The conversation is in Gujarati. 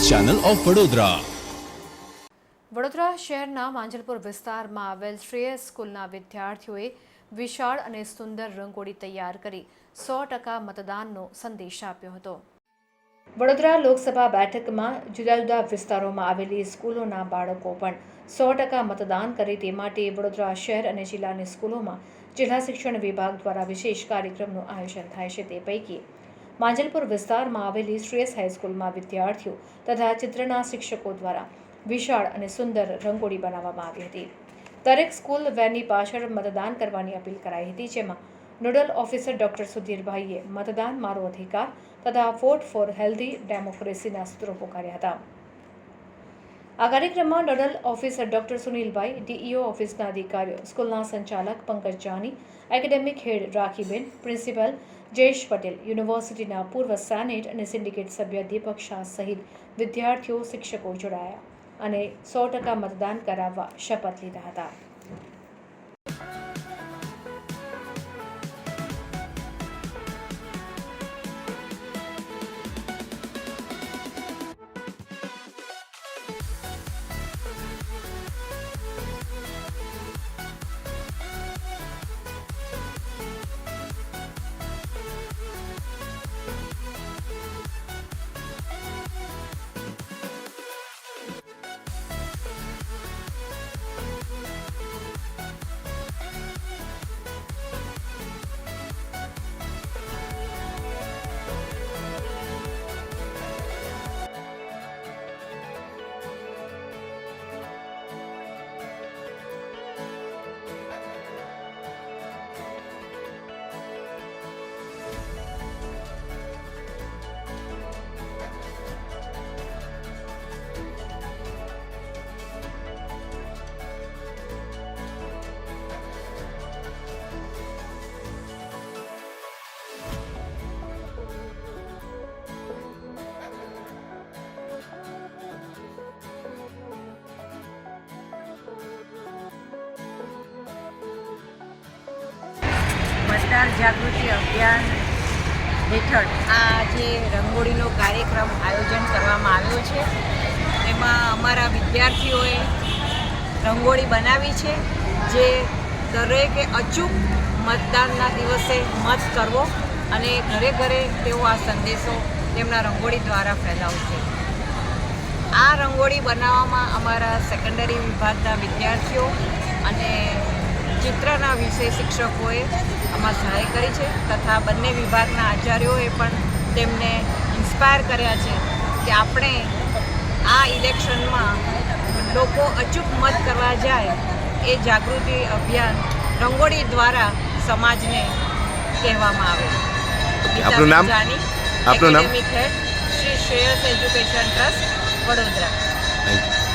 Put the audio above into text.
Channel of Vadodara. વડોદરા શહેરના માંજલપુર વિસ્તારમાં આવેલ શ્રેયસ સ્કૂલના વિદ્યાર્થીઓએ વિશાળ અને સુંદર રંગોળી તૈયાર કરી 100% મતદાનનો સંદેશ આપ્યો હતો. વડોદરા લોકસભા બેઠકમાં જુદા જુદા વિસ્તારોમાં આવેલી સ્કૂલોના બાળકો પણ 100% મતદાન કરે તે માટે વડોદરા શહેર અને જિલ્લાની સ્કૂલોમાં જિલ્લા શિક્ષણ વિભાગ દ્વારા વિશેષ કાર્યક્રમનું આયોજન થાય છે. તે પૈકી માંજલપુર વિસ્તારમાં આવેલી શ્રેયસ હાઈસ્કૂલમાં વિદ્યાર્થીઓ તથા ચિત્રના શિક્ષકો દ્વારા વિશાળ અને સુંદર રંગોળી બનાવવામાં આવી હતી. દરેક સ્કૂલ વેનની પાછળ મતદાન કરવાની અપીલ કરાઈ હતી, જેમાં નોડલ ઓફિસર ડોક્ટર સુધીરભાઈએ મતદાન મારો અધિકાર તથા વોટ ફોર હેલ્ધી ડેમોક્રેસીના સૂત્રો પોકાર્યા હતા. આ કાર્યક્રમમાં નોડલ ઓફિસર ડોક્ટર સુનિલભાઈ, ડીઈઓ ઓફિસના અધિકારીઓ, સ્કૂલના સંચાલક પંકજ જાની, એકેડેમિક હેડ રાખીબેન, પ્રિન્સિપલ જયેશ પટેલ, યુનિવર્સિટીના પૂર્વ સેનેટ અને સિન્ડિકેટ સભ્ય દીપક શાહ સહિત વિદ્યાર્થીઓ, શિક્ષકો જોડાયા અને 100% મતદાન કરાવવા શપથ લીધા હતા. મતદાર જાગૃતિ અભિયાન હેઠળ આ જે રંગોળીનો કાર્યક્રમ આયોજન કરવામાં આવ્યો છે, એમાં અમારા વિદ્યાર્થીઓએ રંગોળી બનાવી છે, જે દરેકે અચૂક મતદાનના દિવસે મત કરવો અને ઘરે ઘરે તેઓ આ સંદેશો તેમના રંગોળી દ્વારા ફેલાવશે. આ રંગોળી બનાવવામાં અમારા સેકન્ડરી વિભાગના વિદ્યાર્થીઓ અને ચિત્રના વિષય શિક્ષકોએ આમાં સહાય કરી છે, તથા બંને વિભાગના આચાર્યોએ પણ તેમને ઇન્સ્પાયર કર્યા છે કે આપણે આ ઇલેક્શનમાં લોકો અચૂક મત કરવા જાય એ જાગૃતિ અભિયાન રંગોળી દ્વારા સમાજને કહેવામાં આવે. આપનું નામ? Academic head, Shri Shreyas education trust, Vadodara. Thank you.